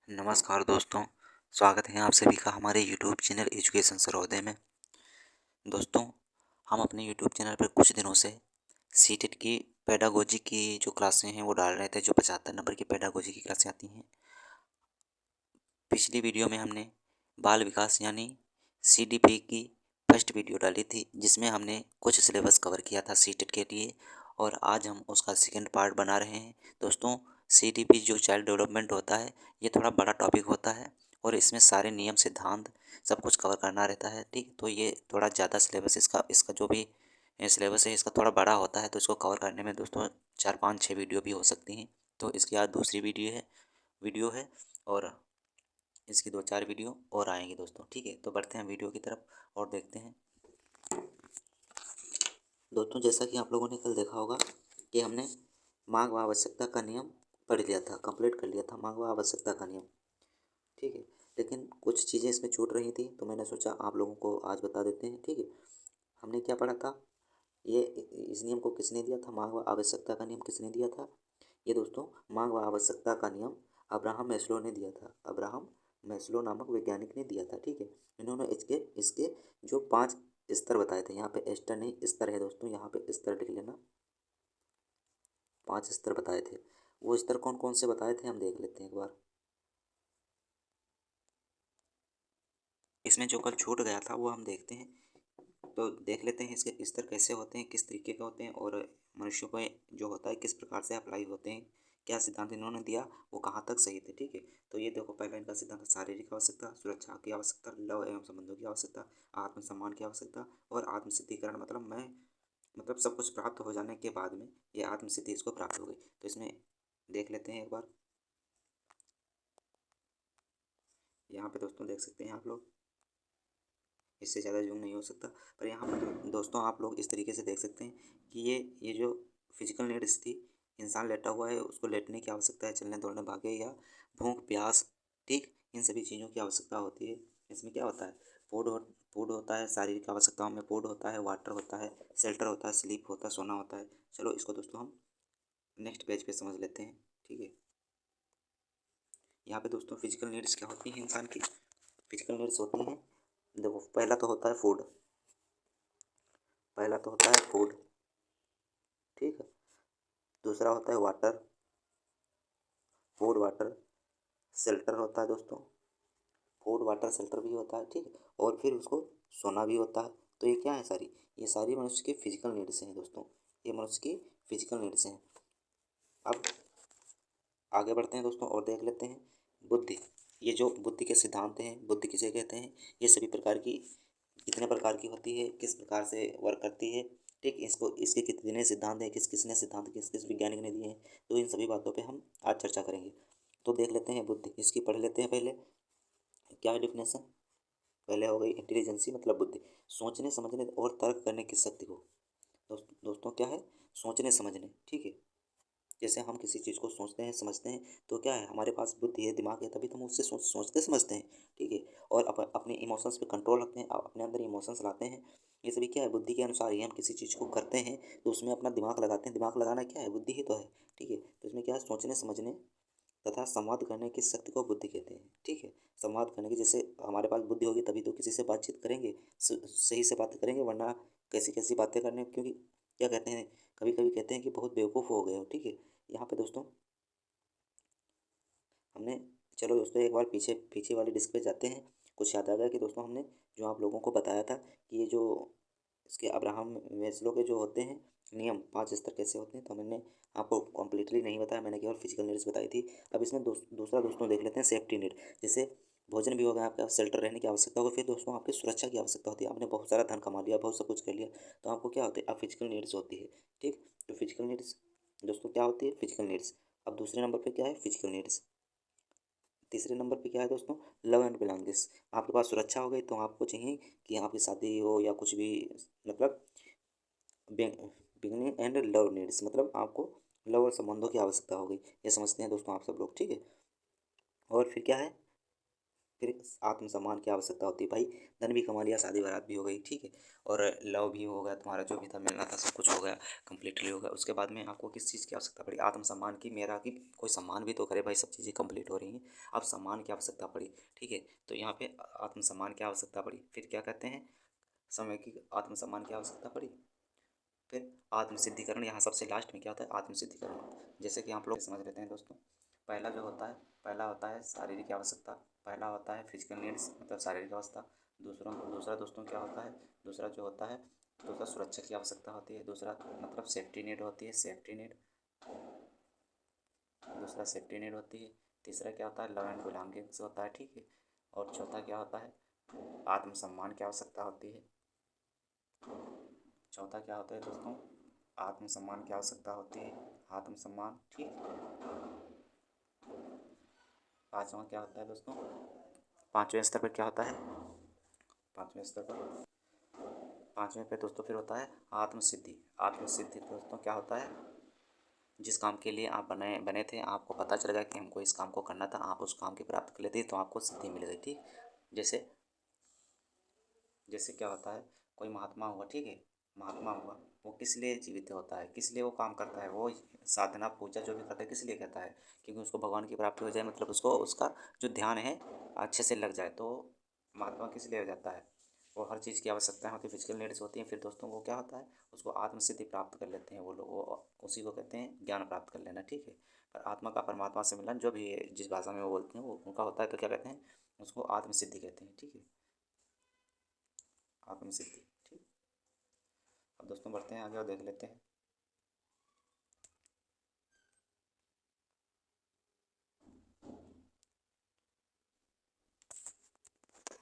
नमस्कार दोस्तों, स्वागत है आप सभी का हमारे यूट्यूब चैनल एजुकेशन सर्वोदय में। दोस्तों, हम अपने यूट्यूब चैनल पर कुछ दिनों से सीटेट की पेडागोजी की जो क्लासें हैं वो डाल रहे थे, जो 75 नंबर की पेडागोजी की क्लासें आती हैं। पिछली वीडियो में हमने बाल विकास यानी सीडीपी की फर्स्ट वीडियो डाली थी, जिसमें हमने कुछ सिलेबस कवर किया था सीटेट के लिए, और आज हम उसका सेकंड पार्ट बना रहे हैं। दोस्तों, सीडीपी जो चाइल्ड डेवलपमेंट होता है, ये थोड़ा बड़ा टॉपिक होता है और इसमें सारे नियम सिद्धांत सब कुछ कवर करना रहता है। ठीक, तो ये थोड़ा ज़्यादा सिलेबस इसका इसका जो भी सिलेबस है इसका थोड़ा बड़ा होता है, तो इसको कवर करने में दोस्तों 4 5 6 वीडियो भी हो सकती हैं। तो इसकी आज दूसरी वीडियो है और इसकी 2 4 वीडियो और आएंगी दोस्तों। ठीक है, तो बढ़ते हैं वीडियो की तरफ और देखते हैं। दोस्तों, जैसा कि आप लोगों ने कल देखा होगा कि हमने मांग व आवश्यकता का नियम पढ़ लिया था, कंप्लीट कर लिया था मांग व आवश्यकता का नियम। ठीक है, लेकिन कुछ चीज़ें इसमें छूट रही थी, तो मैंने सोचा आप लोगों को आज बता देते हैं। ठीक है, हमने क्या पढ़ा था, ये इस नियम को किसने दिया था, मांग व आवश्यकता का नियम किसने दिया था? ये दोस्तों मांग व आवश्यकता का नियम अब्राहम मैस्लो ने दिया था। अब्राहम मैस्लो नामक वैज्ञानिक ने दिया था। ठीक है, इन्होंने इसके इसके जो 5 स्तर बताए थे, यहाँ पे स्तर नहीं स्तर है दोस्तों, यहाँ पे स्तर लिख लेना। 5 स्तर बताए थे। वो स्तर कौन कौन से बताए थे हम देख लेते हैं एक बार। इसमें जो कल छूट गया था वो हम देखते हैं। तो देख लेते हैं इसके स्तर कैसे होते हैं, किस तरीके के होते हैं, और मनुष्यों पे जो होता है किस प्रकार से अप्लाई होते हैं, क्या सिद्धांत इन्होंने दिया, वो कहाँ तक सही थे। ठीक है, तो ये देखो, पहला इनका सिद्धांत शारीरिक आवश्यकता, सुरक्षा की आवश्यकता, लव एवं संबंधों की आवश्यकता, आत्मसम्मान की आवश्यकता और आत्मसिद्धिकरण, मतलब सब कुछ प्राप्त हो जाने के बाद में ये आत्मसिद्धि इसको प्राप्त हो गई। तो इसमें देख लेते हैं एक बार। यहाँ पे दोस्तों देख सकते हैं आप लोग, इससे ज़्यादा जूम नहीं हो सकता, पर यहाँ पर दोस्तों आप लोग इस तरीके से देख सकते हैं कि ये जो फिजिकल नीड्स थी, इंसान लेटा हुआ है, उसको लेटने की आवश्यकता है, चलने दौड़ने भागे या भूख प्यास, ठीक, इन सभी चीज़ों की आवश्यकता होती है। इसमें क्या होता है, फूड होता है, शारीरिक आवश्यकताओं में फूड होता है, वाटर होता है, शेल्टर होता है, स्लीप होता है, सोना होता है। चलो इसको दोस्तों हम नेक्स्ट पेज पे समझ लेते हैं। ठीक है, यहाँ पे दोस्तों फिजिकल नीड्स क्या होती हैं इंसान की। फिजिकल नीड्स होती हैं, देखो, पहला तो होता है फूड, ठीक है। दूसरा होता है वाटर, फूड वाटर, शेल्टर होता है दोस्तों, फूड वाटर शेल्टर भी होता है। ठीक है, और फिर उसको सोना भी होता है। तो ये क्या है, ये सारी मनुष्य की फिजिकल नीड्स हैं दोस्तों, ये मनुष्य की फिजिकल नीड्स हैं। अब आगे बढ़ते हैं दोस्तों और देख लेते हैं बुद्धि। ये जो बुद्धि के सिद्धांत हैं, बुद्धि किसे कहते हैं, ये सभी प्रकार की कितने प्रकार की होती है, किस प्रकार से वर्क करती है, ठीक, इसको इसके कितने सिद्धांत हैं, किस किसने सिद्धांत किस किस वैज्ञानिक ने दिए हैं, तो इन सभी बातों पे हम आज चर्चा करेंगे। तो देख लेते हैं बुद्धि, इसकी पढ़ लेते हैं पहले। क्या है डिफिनेशन, पहले हो गई इंटेलिजेंसी मतलब बुद्धि, सोचने समझने और तर्क करने की शक्ति को। दोस्तों क्या है, सोचने समझने। ठीक है, जैसे हम किसी चीज़ को सोचते हैं समझते हैं, तो क्या है, हमारे पास बुद्धि है, दिमाग है, तभी तो हम उससे सोचते समझते हैं। ठीक है, और अपने इमोशंस पे कंट्रोल रखते हैं, अपने अंदर इमोशंस लाते हैं। ये सभी क्या है, बुद्धि के अनुसार ही हम किसी चीज़ को करते हैं, तो उसमें अपना दिमाग लगाते हैं। दिमाग लगाना क्या है, बुद्धि ही तो है। ठीक है, तो इसमें क्या है, सोचने समझने तथा संवाद करने की शक्ति को बुद्धि कहते हैं। ठीक है, संवाद करने की, जैसे हमारे पास बुद्धि होगी तभी तो किसी से बातचीत करेंगे, सही से बात करेंगे, वरना कैसी कैसी बातें करने, क्योंकि क्या कहते हैं, कभी कभी कहते हैं कि बहुत बेवकूफ़ हो गए हो। ठीक है, यहाँ पे दोस्तों हमने, चलो दोस्तों एक बार पीछे पीछे वाली डिस्क पे जाते हैं। कुछ याद आ गया कि दोस्तों हमने जो आप लोगों को बताया था कि ये जो इसके अब्राहम मैस्लो के जो होते हैं नियम, 5 स्तर कैसे होते हैं, तो मैंने आपको कम्प्लीटली नहीं बताया, मैंने केवल फिजिकल नीड्स बताई थी। अब इसमें दूसरा दोस्तों देख लेते हैं सेफ्टी नीड। जैसे भोजन भी हो गया, आपका शेल्टर रहने की आवश्यकता होगी, फिर दोस्तों आपकी सुरक्षा की आवश्यकता होती है। आपने बहुत सारा धन कमा लिया, बहुत सब कुछ कर लिया, तो आपको क्या होता है, अब फिजिकल नीड्स होती है। ठीक, तो फिजिकल नीड्स दोस्तों क्या होती है, फिजिकल नीड्स। अब दूसरे नंबर पर क्या है, फिजिकल नीड्स। तीसरे नंबर पे क्या है दोस्तों, लव एंड बिलोंगिंग्स। आपके पास सुरक्षा हो गई, तो आपको चाहिए कि आपकी शादी हो या कुछ भी, मतलब बिगनिंग एंड लव नीड्स, मतलब आपको लव और संबंधों की आवश्यकता हो गई। ये समझते हैं दोस्तों आप सब लोग। ठीक है, और फिर क्या है, फिर आत्मसम्मान की आवश्यकता होती है भाई, धन भी कमा लिया, शादी बारात भी हो गई, ठीक है, और लव भी हो गया, तुम्हारा जो भी था मिलना था सब कुछ हो गया, कंप्लीटली हो गया। उसके बाद में आपको किस चीज़ की आवश्यकता पड़ी? आत्मसम्मान की, मेरा कि कोई सम्मान भी तो करे भाई, सब चीज़ें कंप्लीट हो रही हैं, अब सम्मान की आवश्यकता पड़ी, ठीक है। तो यहाँ पे आत्मसम्मान की आवश्यकता पड़ी, फिर क्या कहते हैं, समय की आत्मसम्मान की आवश्यकता पड़ी, फिर आत्मसिद्धिकरण। यहाँ सबसे लास्ट में क्या होता है? आत्मसिद्धिकरण। जैसे कि आप लोग समझ लेते हैं दोस्तों, पहला जो होता है, पहला होता है शारीरिक आवश्यकता, पहला होता है फिजिकल नीड्स मतलब शारीरिक अवस्था। दूसरा दोस्तों क्या होता है? दूसरा जो होता है, दूसरा सुरक्षा की आवश्यकता होती है, दूसरा मतलब सेफ्टी नीड होती है, सेफ्टी नीड, दूसरा सेफ्टी नीड होती है। तीसरा क्या होता है? लव एंड बिलोंगिंग्स होता है, ठीक है। और चौथा क्या होता है? आत्मसम्मान की आवश्यकता होती है। चौथा क्या होता है दोस्तों? आत्मसम्मान की आवश्यकता होती है, आत्मसम्मान, ठीक। पाँचवा क्या होता है दोस्तों? पाँचवें स्तर पर क्या होता है? पाँचवें स्तर पर, पाँचवें पे दोस्तों फिर होता है आत्मसिद्धि। आत्मसिद्धि दोस्तों क्या होता है? जिस काम के लिए आप बने बने थे, आपको पता चल गया कि हमको इस काम को करना था, आप उस काम की प्राप्त कर लेते तो आपको सिद्धि मिल गई, ठीक। जैसे जैसे क्या होता है, कोई महात्मा हुआ, ठीक है, महात्मा हुआ, वो किस लिए जीवित होता है, किस लिए वो काम करता है, वो साधना पूजा जो भी करता है किस लिए करता है? क्योंकि उसको भगवान की प्राप्ति हो जाए, मतलब उसको उसका जो ध्यान है अच्छे से लग जाए, तो महात्मा किस लिए हो जाता है? वो हर चीज़ की आवश्यकता होती है, फिजिकल नीड्स होती हैं, फिर दोस्तों को क्या होता है, उसको आत्मसिद्धि प्राप्त कर लेते हैं वो लोग, वो उसी को कहते हैं ज्ञान प्राप्त कर लेना, ठीक है। पर आत्मा का परमात्मा से मिलन जो भी है, जिस भाषा में वो बोलते हैं वो उनका होता है, तो क्या कहते हैं? उसको आत्मसिद्धि कहते हैं, ठीक है, आत्मसिद्धि, ठीक। अब दोस्तों बढ़ते हैं आगे और देख लेते हैं।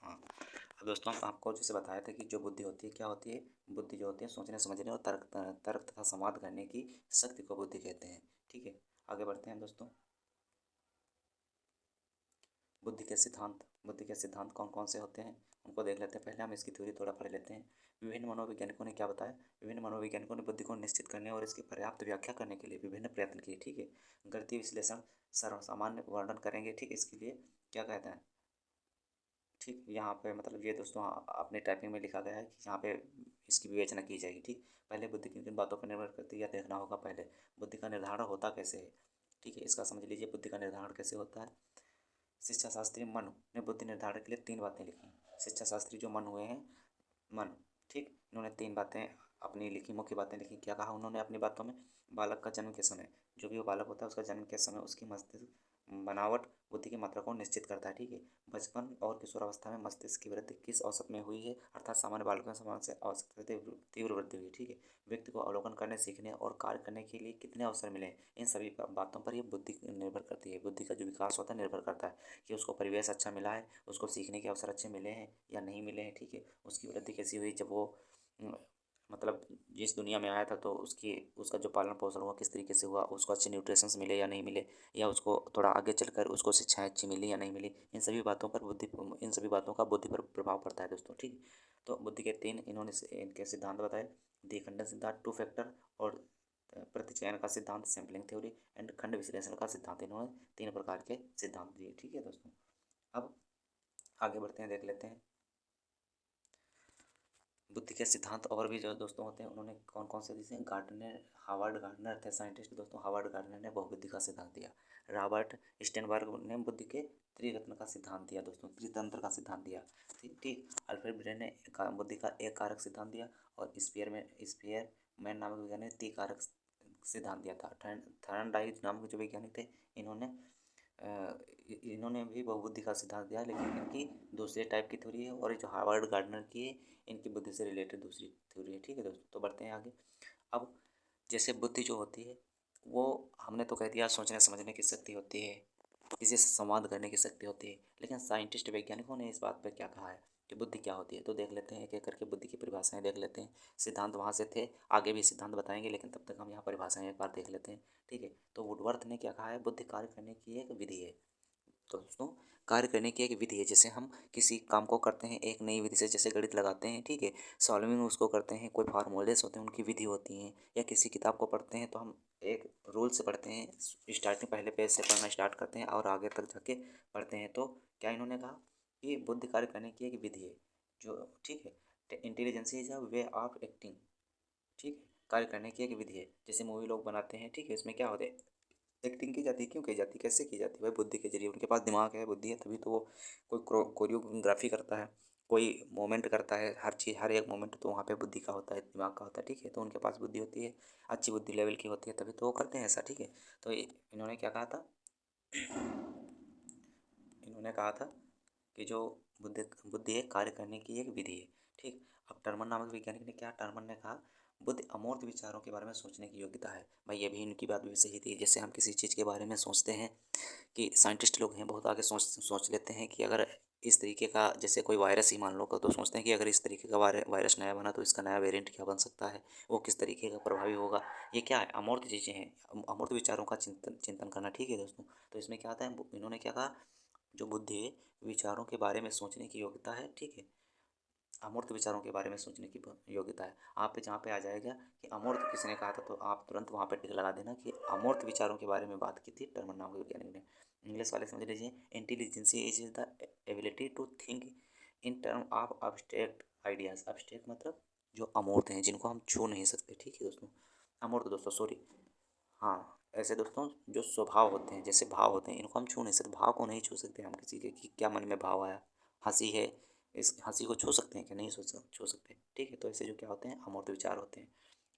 हाँ, अब दोस्तों हम आपको जैसे बताया था कि जो बुद्धि होती है क्या होती है? बुद्धि जो होती है सोचने समझने और तर्क तर्क तथा संवाद करने की शक्ति को बुद्धि कहते हैं, ठीक है। आगे बढ़ते हैं दोस्तों। बुद्धि के सिद्धांत कौन कौन से होते हैं उनको देख लेते हैं। पहले हम इसकी थ्योरी थोड़ा पढ़ लेते हैं। विभिन्न मनोवैज्ञानिकों ने क्या बताया? विभिन्न मनोवैज्ञानिकों ने बुद्धि को निश्चित करने और इसकी पर्याप्त व्याख्या करने के लिए विभिन्न प्रयत्न किए, ठीक है। गणितीय विश्लेषण सर्वसामान्य वर्णन करेंगे, ठीक। इसके लिए क्या कहते हैं, ठीक। यहाँ पे मतलब ये दोस्तों अपने टाइपिंग में लिखा गया है कि यहाँ पे इसकी विवेचना की जाएगी, ठीक। पहले बुद्धि किन किन बातों पर निर्भर करती है यह देखना होगा। पहले बुद्धि का निर्धारण होता कैसे है, ठीक है, इसका समझ लीजिए बुद्धि का निर्धारण कैसे होता है। शिक्षा शास्त्री मनु ने बुद्धि निर्धारण के लिए 3 बातें लिखी। शिक्षा शास्त्री जो मनु हुए हैं, मनु, ठीक, इन्होंने 3 बातें अपनी लिखी, मुख्य बातें लिखी। क्या कहा उन्होंने अपनी बातों में? बालक का जन्म के समय, जो भी वो बालक होता है उसका जन्म के समय उसकी मस्तिष्क बनावट बुद्धि की मात्रा को निश्चित करता है, ठीक है। बचपन और किशोरावस्था में मस्तिष्क की वृद्धि किस औसत में हुई है, अर्थात सामान्य बालकों के समान से औसत से तीव्र वृद्धि हुई, ठीक है। व्यक्ति को अवलोकन करने, सीखने और कार्य करने के लिए कितने अवसर मिले, इन सभी बातों पर ये बुद्धि निर्भर करती है। बुद्धि का जो विकास होता है निर्भर करता है कि उसको परिवेश अच्छा मिला है, उसको सीखने के अवसर अच्छे मिले हैं या नहीं मिले हैं, ठीक है। उसकी वृद्धि कैसी हुई जब वो मतलब जिस दुनिया में आया था, तो उसका जो पालन पोषण हुआ किस तरीके से हुआ, उसको अच्छे न्यूट्रिशंस मिले या नहीं मिले, या उसको थोड़ा आगे चलकर उसको शिक्षाएं अच्छी मिली या नहीं मिली, इन सभी बातों का बुद्धि पर प्रभाव पड़ता है दोस्तों, ठीक। तो बुद्धि के 3 इन्होंने इनके सिद्धांत बताए। द्विखंडन सिद्धांत, 2 फैक्टर, और प्रतिचयन का सिद्धांत, सैम्पलिंग थ्योरी, एंड खंड विश्लेषण का सिद्धांत। इन्होंने 3 प्रकार के सिद्धांत दिए, ठीक है दोस्तों। अब आगे बढ़ते हैं, देख लेते हैं बुद्धि के सिद्धांत और भी जो दोस्तों होते हैं उन्होंने कौन कौन से दिए। गार्डनर, हावर्ड गार्डनर थे साइंटिस्ट दोस्तों। हावर्ड गार्डनर ने बहुबुद्धि का सिद्धांत दिया। रॉबर्ट स्टेनबर्ग ने बुद्धि के त्रिरत्न का सिद्धांत दिया दोस्तों, त्रितंत्र का सिद्धांत दिया, ठीक ठीक। अल्फ्रेड ब्रेन ने बुद्धि का एक कारक सिद्धांत दिया, और स्पीयर मैन नामक वैज्ञानिक ने कारक सिद्धांत दिया था। थर्नडाइक नामक जो वैज्ञानिक थे, इन्होंने इन्होंने भी बहुबुद्धि का सिद्धांत दिया, लेकिन इनकी दूसरे टाइप की थ्योरी है, और जो हार्वर्ड गार्डनर की है इनकी बुद्धि से रिलेटेड दूसरी थ्योरी है, ठीक है दोस्तों। तो बढ़ते हैं आगे। अब जैसे बुद्धि जो होती है वो हमने तो कह दिया सोचने समझने की शक्ति होती है, किसी से संवाद करने की शक्ति होती है, लेकिन साइंटिस्ट वैज्ञानिकों ने इस बात पर क्या कहा है कि बुद्धि क्या होती है, तो देख लेते हैं एक एक करके बुद्धि की परिभाषाएं देख लेते हैं। सिद्धांत वहाँ से थे, आगे भी सिद्धांत बताएंगे, लेकिन तब तक हम यहाँ परिभाषाएं एक बार देख लेते हैं, ठीक है। तो वुडवर्थ ने क्या कहा है? बुद्धि कार्य करने की एक विधि है। तो दोस्तों कार्य करने की एक विधि है, जैसे हम किसी काम को करते हैं एक नई विधि से, जैसे गणित लगाते हैं, ठीक है, सॉल्विंग उसको करते हैं, कोई फार्मूलेस होते हैं उनकी विधि होती हैं, या किसी किताब को पढ़ते हैं तो हम एक रूल से पढ़ते हैं, स्टार्टिंग पहले पेज से पढ़ना स्टार्ट करते हैं और आगे तक जाके पढ़ते हैं। तो क्या इन्होंने कहा ये बुद्धि कार्य करने की एक विधि है जो, ठीक है। Intelligence is a way of acting, ठीक है, कार्य करने की एक विधि है। जैसे मूवी लोग बनाते हैं, ठीक है, इसमें क्या होता है, एक्टिंग की जाती है। क्यों की जाती है, कैसे की जाती है भाई, बुद्धि के जरिए। उनके पास दिमाग है, बुद्धि है, तभी तो वो कोई कोरियोग्राफी करता है, कोई मोमेंट करता है, हर चीज़, हर एक मोमेंट तो वहाँ पे बुद्धि का होता है, दिमाग का होता है, ठीक है। तो उनके पास बुद्धि होती है, अच्छी बुद्धि लेवल की होती है, तभी तो वो करते हैं ऐसा, ठीक है। तो इन्होंने क्या कहा था, इन्होंने कहा था कि जो बुद्धि बुद्धि है कार्य करने की एक विधि है, ठीक। अब टर्मन नामक वैज्ञानिक ने क्या, टर्मन ने कहा बुद्धि अमूर्त विचारों के बारे में सोचने की योग्यता है। भाई ये भी इनकी बात भी सही थी। जैसे हम किसी चीज़ के बारे में सोचते हैं, कि साइंटिस्ट लोग हैं बहुत आगे सोच सोच लेते हैं कि अगर इस तरीके का, जैसे कोई वायरस ही मान लो का, तो सोचते हैं कि अगर इस तरीके का वायरस नया बना तो इसका नया वेरिएंट क्या बन सकता है, वो किस तरीके का प्रभावी होगा। ये क्या है, अमूर्त चीज़ें हैं, अमूर्त विचारों का चिंतन चिंतन करना, ठीक है दोस्तों। तो इसमें क्या आता है, इन्होंने क्या कहा, जो बुद्धि है विचारों के बारे में सोचने की योग्यता है, ठीक है, अमूर्त विचारों के बारे में सोचने की योग्यता है। आप पे जहाँ पे आ जाएगा कि अमूर्त किसने कहा था, तो आप तुरंत वहाँ पे टिक लगा देना कि अमूर्त विचारों के बारे में बात की थी टर्मन नाम के वैज्ञानिक ने। इंग्लिश वाले समझ लीजिए, intelligency is the ability to think in term of abstract ideas. Abstract मतलब जो अमूर्त हैं, जिनको हम छू नहीं सकते, ठीक है दोस्तों, अमूर्त दोस्तों, सॉरी। हाँ, ऐसे दोस्तों जो स्वभाव होते हैं, जैसे भाव होते हैं, इनको हम छू नहीं सकते, भाव को नहीं छू सकते हम किसी के, कि क्या मन में भाव आया, हंसी है, इस हंसी को छू सकते हैं कि नहीं छू सकते, ठीक है। तो ऐसे जो क्या होते हैं, अमूर्त विचार होते हैं।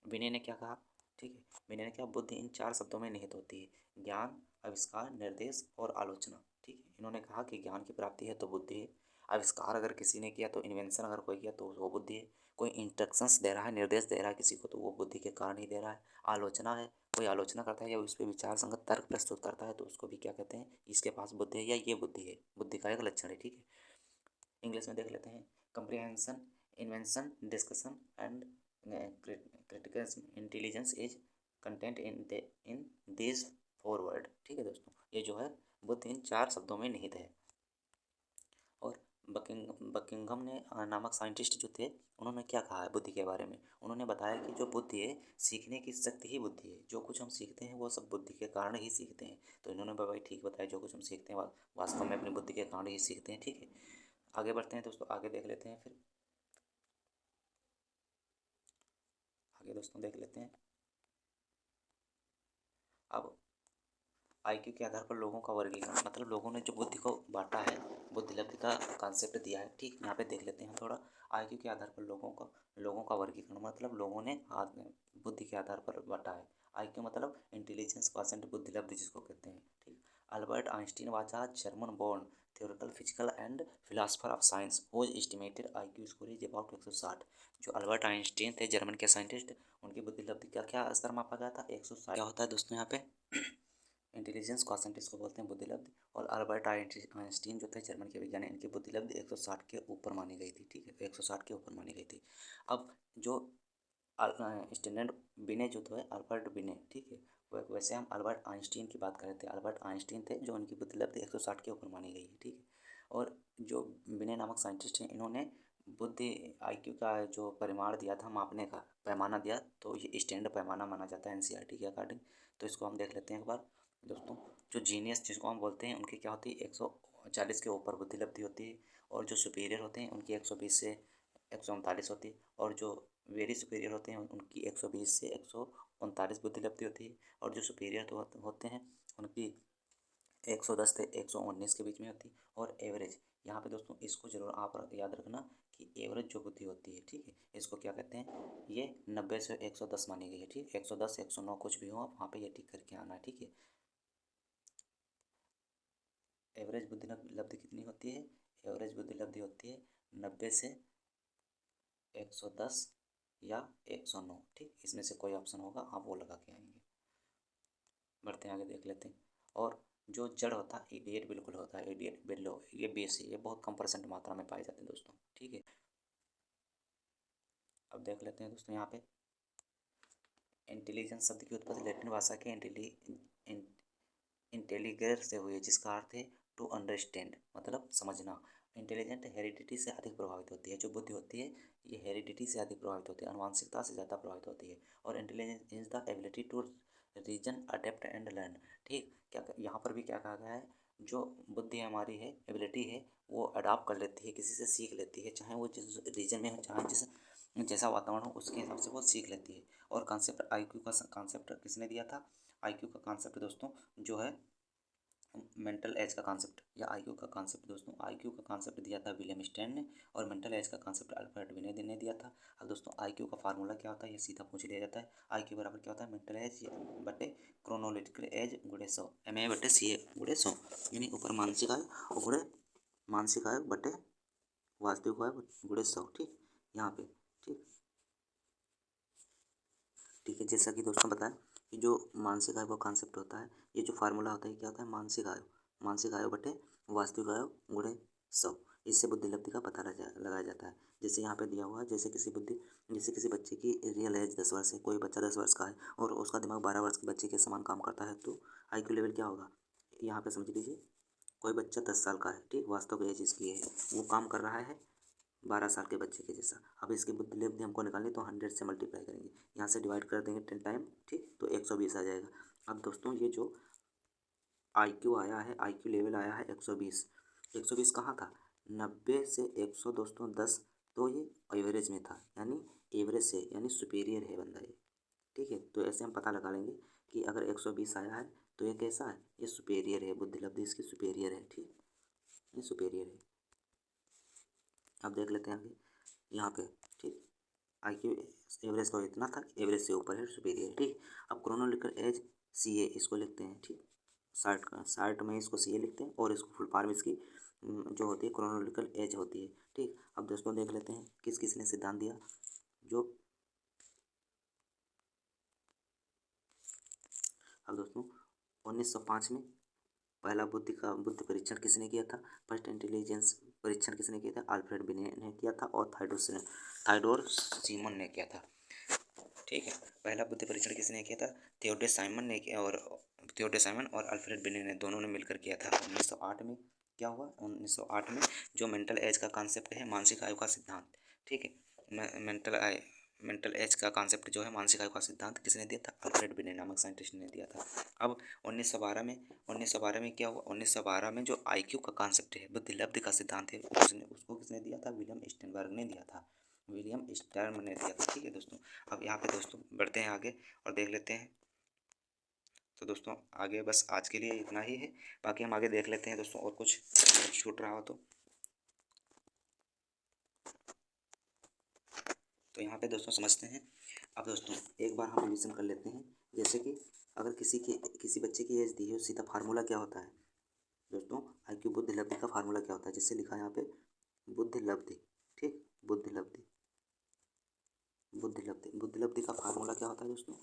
विनय ने क्या कहा, ठीक है, विनय ने क्या, बुद्धि इन 4 शब्दों में निहित होती है, ज्ञान, आविष्कार, निर्देश और आलोचना, ठीक है। इन्होंने कहा कि ज्ञान की प्राप्ति है तो बुद्धि है, आविष्कार अगर किसी ने किया तो इन्वेंशन अगर कोई किया तो वो बुद्धि है, कोई इंस्ट्रक्शंस दे रहा है, निर्देश दे रहा है किसी को, तो वो बुद्धि के कारण ही दे रहा है। आलोचना है, कोई आलोचना करता है या उस पर विचार संगत तर्क प्रस्तुत करता है, तो उसको भी क्या कहते हैं, इसके पास बुद्धि है या ये बुद्धि है, बुद्धि का एक लक्षण है, ठीक है। इंग्लिश में देख लेते हैं, comprehension, invention, discussion and critical intelligence is content in this forward, ठीक है दोस्तों। ये जो है बुद्धि इन 4 शब्दों में निहित है। और बकिंघम ने नामक साइंटिस्ट जो थे, उन्होंने क्या कहा है बुद्धि के बारे में, उन्होंने बताया कि जो बुद्धि है, सीखने की शक्ति ही बुद्धि है। जो कुछ हम सीखते हैं वो सब बुद्धि के कारण ही सीखते हैं। तो इन्होंने भाई ठीक बताया, जो कुछ हम सीखते हैं वास्तव में अपनी बुद्धि के कारण ही सीखते हैं, ठीक है। आगे बढ़ते हैं दोस्तों, आगे देख लेते हैं फिर, आगे दोस्तों देख लेते हैं। अब आईक्यू के आधार पर लोगों का वर्गीकरण, मतलब लोगों ने जो बुद्धि को बांटा है, बुद्धि लब्धि का कॉन्सेप्ट दिया है, ठीक। यहाँ पे देख लेते हैं थोड़ा, आईक्यू के आधार पर लोगों का वर्गीकरण, मतलब लोगों ने बुद्धि के आधार पर बांटा है। आईक्यू मतलब इंटेलिजेंस क्वोशिएंट, बुद्धि लब्धि जिसको कहते हैं, ठीक। Albert Einstein was a German born theoretical physical and philosopher of science whose estimated IQ score is about 160। जो अल्बर्ट आइंस्टीन थे, जर्मन के साइंटिस्ट, उनकी बुद्धि लब्धि का क्या स्तर मापा गया था, 160। क्या होता है दोस्तों यहाँ पे, इंटेलिजेंस क्वोशिएंट इसको बोलते हैं, बुद्धिलब्धि। और अल्बर्ट आइंस्टीन जो थे, जर्मन के वैज्ञानिक, इनकी बुद्धिलब्धि 160 के ऊपर मानी गई थी, ठीक है, 160 के ऊपर मानी गई थी। अब जो स्टैंडर्ड बिने जो थे, अल्बर्ट बिने, ठीक है, वैसे हम अल्बर्ट आइंस्टीन की बात कर रहे थे, अल्बर्ट आइंस्टीन थे जो उनकी बुद्धिलब्धि 160 के ऊपर मानी गई है, ठीक है। और जो बिने नामक साइंटिस्ट हैं, इन्होंने बुद्धि आईक्यू का जो परिमाण दिया था, मापने का पैमाना दिया, तो ये स्टैंडर्ड पैमाना माना जाता है एनसीईआरटी के अकॉर्डिंग। तो इसको हम देख लेते हैं एक बार दोस्तों। जो जीनियस जिसको हम बोलते हैं, उनकी क्या होती है, 140 के ऊपर बुद्धि लब्धि होती है। और जो सुपीरियर होते हैं उनकी 120 से 139 होती है। और जो वेरी सुपीरियर होते हैं उनकी 120 से 139 बुद्धि लब्धि होती है। और जो सुपीरियर तो होते हैं उनकी 110 से 119 के बीच में होती है। और एवरेज, यहाँ पे दोस्तों इसको जरूर आप याद रखना कि एवरेज जो बुद्धि होती है, ठीक है, इसको क्या कहते हैं, ये 90 से 110 मानी गई है, ठीक। 110 109 कुछ भी हो, आप वहाँ पे ये टिक करके आना है, ठीक है। एवरेज बुद्धि लब्धि कितनी होती है, एवरेज बुद्धि लब्धि होती है 90 से 110 या 109, ठीक। इसमें से कोई ऑप्शन होगा, आप वो लगा के आएंगे। बढ़ते हैं आगे, देख लेते हैं। और जो जड़ होता है, इडियट बिल्कुल होता है, इडियट बिल्लो, ये बेस है, ये बहुत कम परसेंट मात्रा में पाए जाते हैं दोस्तों, ठीक है। अब देख लेते हैं दोस्तों यहाँ पे, इंटेलिजेंस शब्द की उत्पत्ति लैटिन भाषा के इंटेलिगर से हुई है, जिसका अर्थ है टू अंडरस्टैंड, मतलब समझना। इंटेलिजेंट हेरिडिटी से अधिक प्रभावित होती है, जो बुद्धि होती है ये हेरिडिटी से अधिक प्रभावित होती है, अनुवांशिकता से ज़्यादा प्रभावित होती है। और intelligence is the ability to reason, adept and learn, ठीक। क्या यहाँ पर भी क्या कहा गया है, जो बुद्धि हमारी है, एबिलिटी है, वो अडॉप्ट कर लेती है, किसी से सीख लेती है, चाहे वो जिस रीजन में हो, चाहे जिस जैसा वातावरण हो, उसके हिसाब से वो सीख लेती है। और कॉन्सेप्ट आईक्यू का कॉन्सेप्ट किसने दिया था? आईक्यू का कॉन्सेप्ट दोस्तों जो है मेंटल एज का कॉन्सेप्ट या आईक्यू का कॉन्सेप्ट दोस्तों, आईक्यू का कॉन्सेप्ट दिया था विलियम स्टैन ने, और मेंटल एज का कॉन्सेप्ट अल्फ्रेड बिनेट ने दिया था। अब दोस्तों आईक्यू का फार्मूला क्या होता है, ये सीधा पूछ लिया जाता है। आईक्यू बराबर क्या होता है? मेंटल एज बटे क्रोनोलॉजिकल एज गुणे 100, एम ए बटे सी ए गुणे 100, यानी ऊपर मानसिक आयु और गुणे मानसिक आयु बटे वास्तविक आयु गुणे 100। ठीक, यहाँ पे ठीक ठीक है। जैसा कि दोस्तों बताया कि जो मानसिक आयु का कॉन्सेप्ट होता है, ये जो फार्मूला होता है क्या होता है? मानसिक आयु बटे वास्तविक आयु गुणे 100, इससे बुद्धिलब्धि का पता लगाया जाता है। जैसे यहाँ पे दिया हुआ है, जैसे किसी बच्चे की रियल एज 10 वर्ष है, कोई बच्चा 10 वर्ष का है और उसका दिमाग 12 वर्ष के बच्चे के समान काम करता है, तो आईक्यू लेवल क्या होगा? यहाँ पे समझ लीजिए, कोई बच्चा 10 साल का है, ठीक, वास्तव एज इसकी है, वो काम कर रहा है 12 साल के बच्चे के जैसा। अब इसकी बुद्धिलब्धि हमको निकालनी, तो 100 से मल्टीप्लाई करेंगे, यहाँ से डिवाइड कर देंगे 10 टाइम, ठीक, तो 120 आ जाएगा। अब दोस्तों ये जो आईक्यू आया है, आईक्यू लेवल आया है 120, 120 कहाँ था? 90 से 100 दोस्तों 10, तो ये एवरेज में था, यानी एवरेज से, यानी सुपेरियर है बंदा ये। ठीक है, तो ऐसे हम पता लगा लेंगे कि अगर 120 आया है तो ये कैसा है? ये सुपेरियर है, बुद्धिलब्धि इसकी सुपेरियर है। ठीक, ये सुपेरियर है। अब देख लेते हैं आगे यहाँ पे। ठीक, आईक्यू एवरेज तो इतना था, एवरेज से ऊपर है, सुपेरियर। ठीक, अब क्रोनोलॉजिकल एज सी ए इसको लिखते हैं। ठीक, 60 में इसको सी ए लिखते हैं और इसको फुल फॉर्म इसकी जो होती है क्रोनोलॉजिकल एज होती है। ठीक, अब दोस्तों देख लेते हैं किस किस ने सिद्धांत दिया। जो अब दोस्तों 1905 में पहला बुद्धि परीक्षण किसने किया था? फर्स्ट इंटेलिजेंस परीक्षण किसने किया था? अल्फ्रेड बिनेट ने किया था और थायोडोर सीमन ने किया था। ठीक है, पहला बुद्धि परीक्षण किसने किया था? थियोडोर साइमन और अल्फ्रेड बिनेट ने, दोनों ने मिलकर किया था। 1908 में क्या हुआ? 1908 में जो मेंटल एज का कॉन्सेप्ट है, मानसिक आयु का सिद्धांत, ठीक है, मेंटल एज का कॉन्सेप्ट जो है, मानसिक आयु का सिद्धांत किसने दिया था? अल्फ्रेड बिनेट नामक साइंटिस्ट ने दिया था। अब 1912 में क्या हुआ? 1912 में जो आईक्यू का कॉन्सेप्ट है, बुद्धिलब्धि का सिद्धांत है, उसको किसने दिया था? विलियम स्टर्नबर्ग ने दिया था, विलियम स्टर्न ने दिया था। ठीक है दोस्तों, अब यहाँ पे दोस्तों बढ़ते हैं आगे और देख लेते हैं। तो दोस्तों आगे बस आज के लिए इतना ही है, बाकी हम आगे देख लेते हैं दोस्तों, और कुछ छूट रहा हो तो यहाँ पे दोस्तों समझते हैं। अब दोस्तों एक बार हम रिविजन कर लेते हैं। जैसे कि अगर किसी बच्चे की एज दी है, सीधा फार्मूला क्या होता है दोस्तों? आईक्यू बुद्धिलब्धि का फार्मूला क्या होता है? जिससे लिखा है यहाँ पे बुद्धिलब्धि। ठीक, बुद्धिलब्धि बुद्धिलब्धि बुद्धिलब्धि का फार्मूला क्या होता है दोस्तों?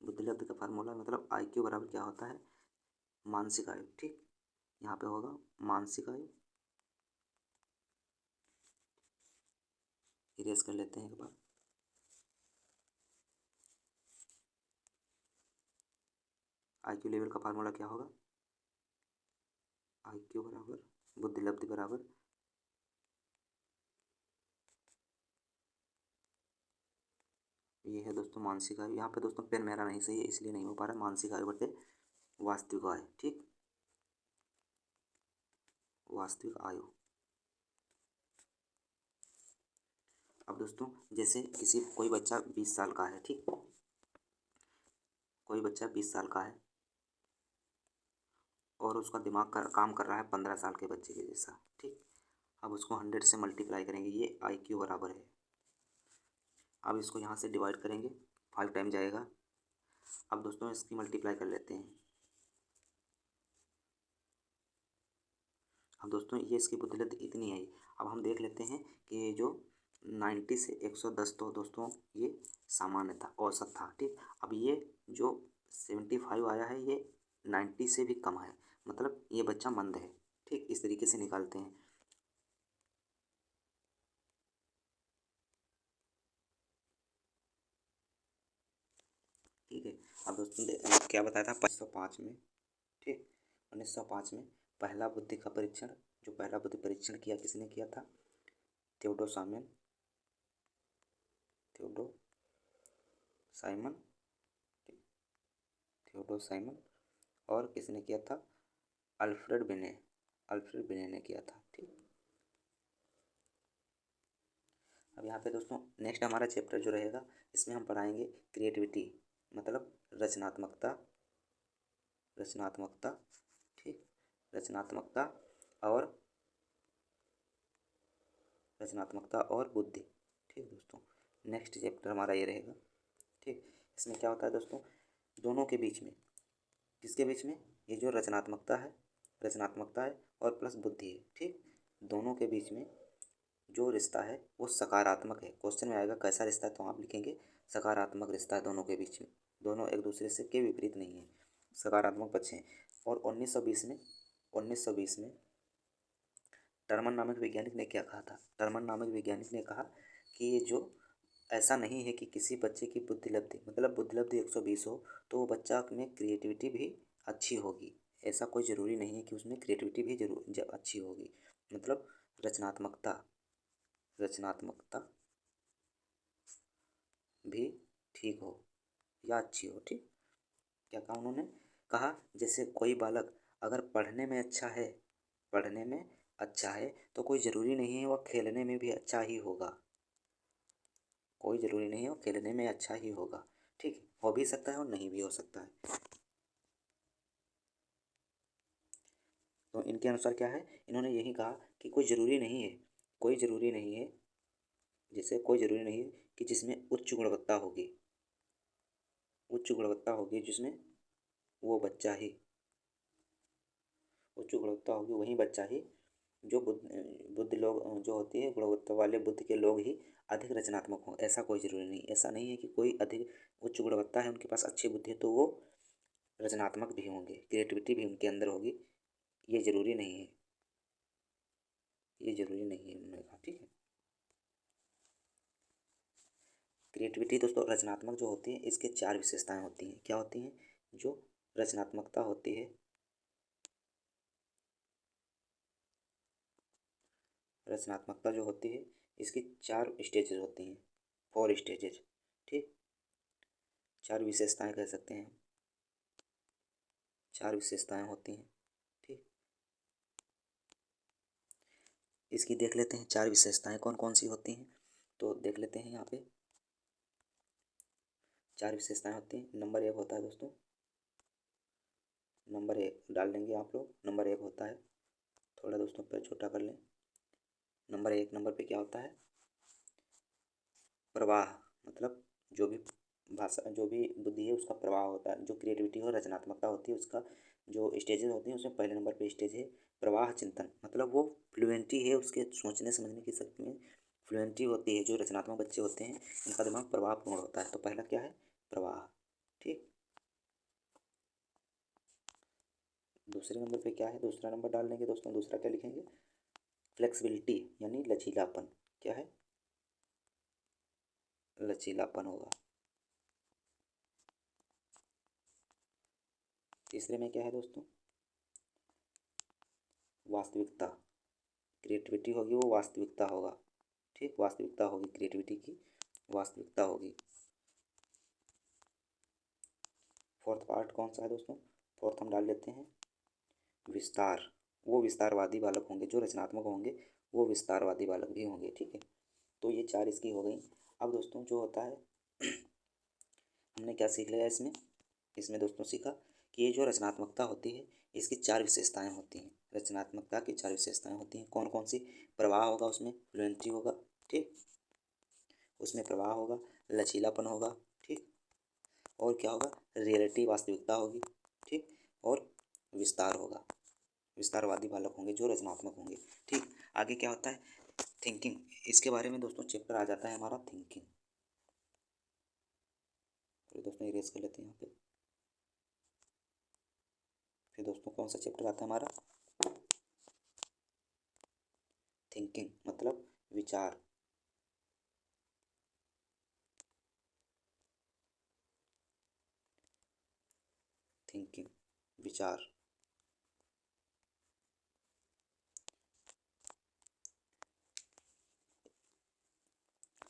बुद्धिलब्धि का फार्मूला मतलब आईक्यू बराबर क्या होता है? मानसिक आयु। ठीक, यहाँ पे होगा मानसिक आयु, इरेज कर लेते हैं एक बार। आईक्यू लेवल का फार्मूला क्या होगा? आईक्यू बराबर बुद्धिलब्धि बराबर ये है दोस्तों मानसिक आयु। यहाँ पे दोस्तों पेन मेरा नहीं सही है, इसलिए नहीं हो पा रहा। मानसिक आयु बटे वास्तविक आयु। ठीक, वास्तविक आयु। अब दोस्तों जैसे कोई बच्चा 20 साल का है, ठीक, कोई बच्चा 20 साल का है और उसका दिमाग काम कर रहा है 15 साल के बच्चे के जैसा। ठीक, अब उसको 100 से मल्टीप्लाई करेंगे, ये आईक्यू बराबर है। अब इसको यहाँ से डिवाइड करेंगे, 5 टाइम जाएगा। अब दोस्तों इसकी मल्टीप्लाई कर लेते हैं। अब दोस्तों ये इसकी बुद्धिलब्धि इतनी है। अब हम देख लेते हैं कि जो 90 से 110 तो दोस्तों ये सामान्य था, औसत था। ठीक, अब ये जो 75 आया है, ये 90 से भी कम है, मतलब ये बच्चा मंद है। ठीक, इस तरीके से निकालते हैं। ठीक है, अब दोस्तों क्या बताया था 1905 में। ठीक, 1905 में पहला बुद्धि का परीक्षण, जो पहला बुद्धि परीक्षण किया किसने किया था? Theodore Simon, Theodore Simon Theodore Simon और किसने किया था? अल्फ्रेड बिने। अल्फ्रेड बिने ने किया था। ठीक, अब यहाँ पे दोस्तों नेक्स्ट हमारा चैप्टर जो रहेगा इसमें हम पढ़ाएंगे क्रिएटिविटी मतलब रचनात्मकता। रचनात्मकता, ठीक, रचनात्मकता और रचनात्मकता और बुद्धि। ठीक दोस्तों, नेक्स्ट चैप्टर हमारा ये रहेगा। ठीक, इसमें क्या होता है दोस्तों, दोनों के बीच में, किसके बीच में, ये जो रचनात्मकता है, रचनात्मकता है और प्लस बुद्धि है। ठीक, दोनों के बीच में जो रिश्ता है वो सकारात्मक है। क्वेश्चन में आएगा कैसा रिश्ता है, तो आप लिखेंगे सकारात्मक रिश्ता है दोनों के बीच में। दोनों एक दूसरे से के विपरीत नहीं है, सकारात्मक पक्ष हैं। और 1920 में टर्मन नामक वैज्ञानिक ने क्या कहा था, टर्मन नामक वैज्ञानिक ने कहा कि ये जो ऐसा नहीं है कि किसी बच्चे की बुद्धिलब्धि मतलब बुद्धिलब्धि 120 हो तो वो बच्चा में क्रिएटिविटी भी अच्छी होगी। ऐसा कोई ज़रूरी नहीं है कि उसमें क्रिएटिविटी भी जरूर अच्छी होगी, मतलब रचनात्मकता रचनात्मकता भी ठीक हो या अच्छी हो। ठीक, क्या कहा उन्होंने, कहा जैसे कोई बालक अगर पढ़ने में अच्छा है तो कोई ज़रूरी नहीं है वह खेलने में भी अच्छा ही होगा। कोई ज़रूरी नहीं है वो खेलने में अच्छा ही होगा। ठीक है, हो भी सकता है और नहीं भी हो सकता है। तो इनके अनुसार क्या है, इन्होंने यही कहा कि कोई ज़रूरी नहीं है, कोई ज़रूरी नहीं है, जैसे कोई ज़रूरी नहीं है कि जिसमें उच्च गुणवत्ता होगी जिसमें वो बच्चा ही उच्च गुणवत्ता होगी वही बच्चा ही जो बुद्धि लोग जो होती है गुणवत्ता वाले बुद्धि के लोग ही अधिक रचनात्मक हों। ऐसा कोई ज़रूरी नहीं, ऐसा नहीं है कि कोई अधिक उच्च गुणवत्ता है उनके पास अच्छी बुद्धि है तो वो रचनात्मक भी होंगे, क्रिएटिविटी भी उनके अंदर होगी। ये ज़रूरी नहीं है, ये ज़रूरी नहीं है उन्होंने कहा। ठीक है, क्रिएटिविटी दोस्तों रचनात्मक जो होती है इसके 4 विशेषताएं होती हैं। क्या होती हैं, जो रचनात्मकता होती है, रचनात्मकता जो होती है इसकी 4 स्टेजेस होती हैं, 4 स्टेजेस। ठीक, 4 विशेषताएं कह सकते हैं, 4 विशेषताएं होती हैं। ठीक, इसकी देख लेते हैं 4 विशेषताएं कौन कौन सी होती हैं, तो देख लेते हैं। यहाँ पे 4 विशेषताएं होती हैं। नंबर 1 होता है दोस्तों, नंबर 1 डाल देंगे आप लोग। नंबर 1 होता है, थोड़ा दोस्तों पर छोटा कर लें। नंबर 1 नंबर पे क्या होता है, प्रवाह, मतलब जो भी भाषा जो भी बुद्धि है उसका प्रवाह होता है। जो क्रिएटिविटी और रचनात्मकता होती है उसका जो स्टेजेस होती हैं उसमें पहले नंबर पे स्टेज है प्रवाह चिंतन, मतलब वो फ्लुएंटी है उसके सोचने समझने की शक्ति में फ्लुएंटी होती है। जो रचनात्मक बच्चे होते हैं उनका दिमाग प्रवाहपूर्ण होता है। तो पहला क्या है, प्रवाह। ठीक, दूसरे नंबर पे क्या है, दूसरा नंबर डाल देंगे दोस्तों। दूसरा क्या लिखेंगे, फ्लेक्सिबिलिटी यानी लचीलापन। क्या है, लचीलापन होगा। तीसरे में क्या है दोस्तों, वास्तविकता। क्रिएटिविटी होगी वो वास्तविकता होगा। ठीक, वास्तविकता होगी, क्रिएटिविटी की वास्तविकता होगी। फोर्थ पार्ट कौन सा है दोस्तों, फोर्थ हम डाल लेते हैं विस्तार। वो विस्तारवादी बालक होंगे, जो रचनात्मक होंगे वो विस्तारवादी बालक भी होंगे। ठीक है, तो ये 4 इसकी हो गई। अब दोस्तों जो होता है हमने क्या सीख लिया इसमें, इसमें दोस्तों सीखा कि ये जो रचनात्मकता होती है इसकी 4 विशेषताएं होती हैं। रचनात्मकता की 4 विशेषताएं होती हैं, कौन कौन सी, प्रवाह होगा, उसमें फ्लुएंसी होगा। ठीक, उसमें प्रवाह होगा, लचीलापन होगा। ठीक, और क्या होगा, रियलिटी वास्तविकता होगी। ठीक, और विस्तार होगा, विस्तारवादी बालक होंगे जो रचनात्मक होंगे। ठीक, आगे क्या होता है, थिंकिंग। इसके बारे में दोस्तों चैप्टर आ जाता है हमारा थिंकिंग। तो दोस्तों इरेज कर लेते हैं यहाँ पे। फिर दोस्तों कौन सा चैप्टर आता है हमारा, थिंकिंग मतलब विचार। थिंकिंग विचार।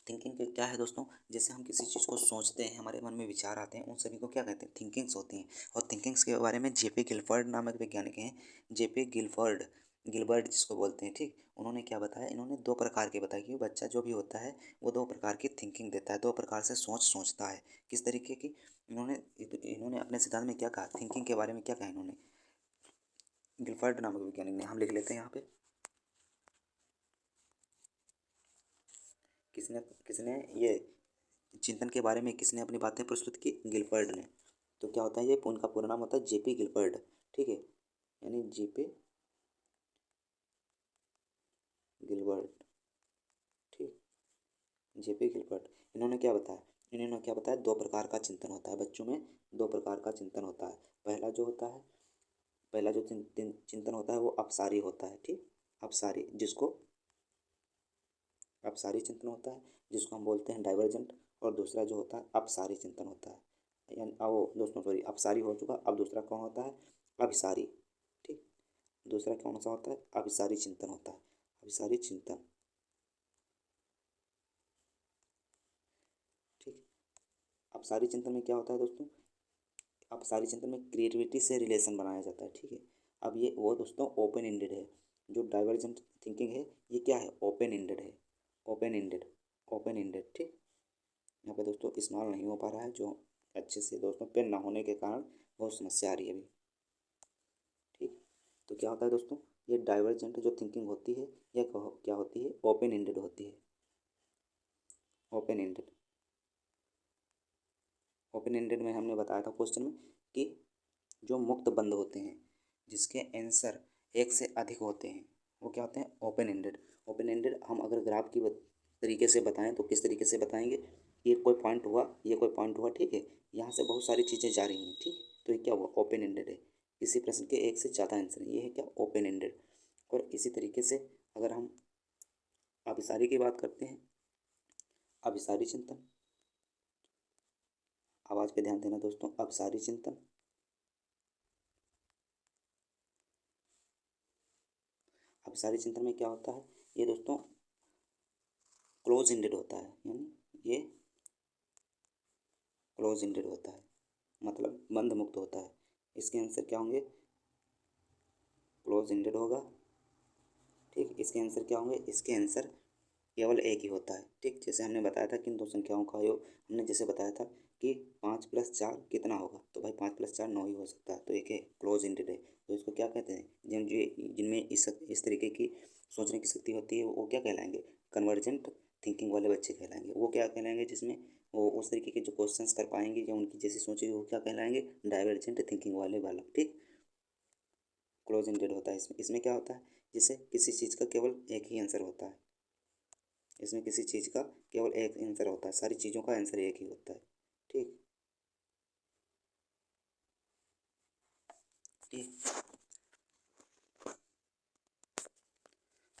थिंकिंग के क्या है दोस्तों, जैसे हम किसी चीज़ को सोचते हैं हमारे मन में विचार आते हैं उन सभी को क्या कहते हैं, थिंकिंग्स होती हैं। और थिंकिंग्स के बारे में जेपी गिलफर्ड नामक वैज्ञानिक हैं, जेपी गिलफर्ड गिलबर्ट जिसको बोलते हैं, ठीक, उन्होंने क्या बताया, इन्होंने दो प्रकार के बताया कि बच्चा जो भी होता है वो दो प्रकार की थिंकिंग देता है, दो प्रकार से सोचता है। किस तरीके की, इन्होंने अपने सिद्धांत में क्या कहा, थिंकिंग के बारे में क्या कहा इन्होंने, गिलबर्ट नामक वैज्ञानिक ने, हम लिख लेते हैं यहाँ पे, किसने किसने ये चिंतन के बारे में किसने अपनी बातें प्रस्तुत की, गिलबर्ट ने। तो क्या होता है, ये उनका पूरा नाम होता है जेपी गिलबर्ट, ठीक है, यानी जेपी गिलबर्ट, ठीक, जेपी गिलबर्ट। इन्होंने क्या बताया, दो प्रकार का चिंतन होता है बच्चों में, दो प्रकार का चिंतन होता है। पहला जो चिंतन होता है वो अपसारी होता है, ठीक, अपसारी चिंतन होता है जिसको हम बोलते हैं डाइवर्जेंट, और दूसरा जो होता है अपसारी चिंतन होता है, यानी वो दोस्तों सॉरी, अपसारी हो चुका, अब दूसरा कौन होता है, अभिसारी, ठीक, दूसरा कौन सा होता है, अभिसारी चिंतन होता है, अभिसारी चिंतन, ठीक। अपसारी चिंतन में क्या होता है दोस्तों, अपसारी चिंतन में क्रिएटिविटी से रिलेशन बनाया जाता है, ठीक है। अब ये वो दोस्तों ओपन एंडेड है, जो डाइवर्जेंट थिंकिंग है ये क्या है, ओपन एंडेड है, ओपन एंडेड, ठीक। यहाँ पे दोस्तों इस्तेमाल नहीं हो पा रहा है, जो अच्छे से दोस्तों पेन ना होने के कारण बहुत समस्या आ रही है अभी, ठीक। तो क्या होता है दोस्तों, ये डाइवर्जेंट जो थिंकिंग होती है ये क्या होती है, ओपन एंडेड होती है, ओपन एंडेड। ओपन एंडेड में हमने बताया था क्वेश्चन में कि जो मुक्त बंद होते हैं, जिसके आंसर एक से अधिक होते हैं, वो क्या होते हैं, ओपन एंडेड। ओपन एंडेड हम अगर ग्राफ की तरीके से बताएं तो किस तरीके से बताएंगे, ये कोई पॉइंट हुआ, ये कोई पॉइंट हुआ, ठीक है, यहाँ से बहुत सारी चीज़ें जा रही हैं, ठीक, तो ये क्या हुआ, ओपन एंडेड है। किसी प्रश्न के एक से ज़्यादा आंसर है, ये है क्या, ओपन एंडेड। और इसी तरीके से अगर हम अभिसारी की बात करते हैं, अभिसारी चिंतन, आवाज़ पे ध्यान देना दोस्तों, अभिसारी चिंतन, अभिसारी चिंतन में क्या होता है, ये दोस्तों क्लोज एंडेड होता है, यानी ये क्लोज एंडेड होता है, मतलब बंद मुक्त होता है। इसके आंसर क्या होंगे, क्लोज एंडेड होगा, ठीक। इसके आंसर क्या होंगे, इसके आंसर केवल एक ही होता है, ठीक। जैसे हमने बताया था किन दो संख्याओं का योग, हमने जैसे बताया था कि 5+4 कितना होगा, तो भाई 5+4 9 ही हो सकता है, तो एक है क्लोज एंडेड है। तो इसको क्या कहते हैं, जिनमें इस तरीके की सोचने की शक्ति होती है वो क्या कहलाएंगे, कन्वर्जेंट थिंकिंग वाले बच्चे कहलाएंगे। वो क्या कहलाएंगे, जिसमें वो उस तरीके के जो क्वेश्चंस कर पाएंगे या उनकी जैसी सोचेगी, वो क्या कहलाएंगे, डाइवर्जेंट थिंकिंग वाले बालक, ठीक। क्लोज एंडेड होता है इसमें क्या होता है, जिससे किसी चीज़ का केवल एक ही आंसर होता है, इसमें किसी चीज़ का केवल एक आंसर होता है, सारी चीज़ों का आंसर एक ही होता है, ठीक, ठीक।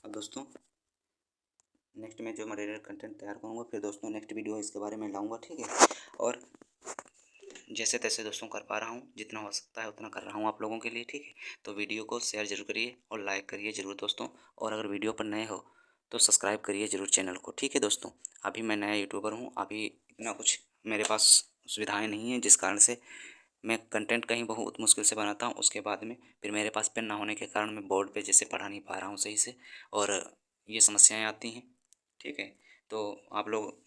अब दोस्तों नेक्स्ट में जो मटेरियल कंटेंट तैयार करूँगा, फिर दोस्तों नेक्स्ट वीडियो इसके बारे में लाऊंगा, ठीक है। और जैसे तैसे दोस्तों कर पा रहा हूँ, जितना हो सकता है उतना कर रहा हूँ आप लोगों के लिए, ठीक है। तो वीडियो को शेयर जरूर करिए और लाइक करिए जरूर दोस्तों, और अगर वीडियो पर नए हो तो सब्सक्राइब करिए जरूर चैनल को, ठीक है दोस्तों। अभी मैं नया यूट्यूबर हूँ, अभी इतना कुछ मेरे पास सुविधाएँ नहीं हैं, जिस कारण से मैं कंटेंट कहीं बहुत मुश्किल से बनाता हूँ, उसके बाद में फिर मेरे पास पेन ना होने के कारण मैं बोर्ड पे जैसे पढ़ा नहीं पा रहा हूँ सही से, और ये समस्याएं आती हैं, ठीक है। तो आप लोग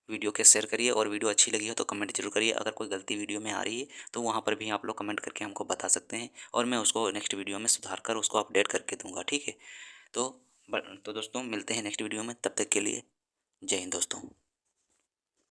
वीडियो के शेयर करिए, और वीडियो अच्छी लगी हो तो कमेंट जरूर करिए। अगर कोई गलती वीडियो में आ रही है तो वहाँ पर भी आप लोग कमेंट करके हमको बता सकते हैं, और मैं उसको नेक्स्ट वीडियो में सुधार कर उसको अपडेट करके दूँगा, ठीक है। तो तो दोस्तों मिलते हैं नेक्स्ट वीडियो में, तब तक के लिए जय हिंद दोस्तों।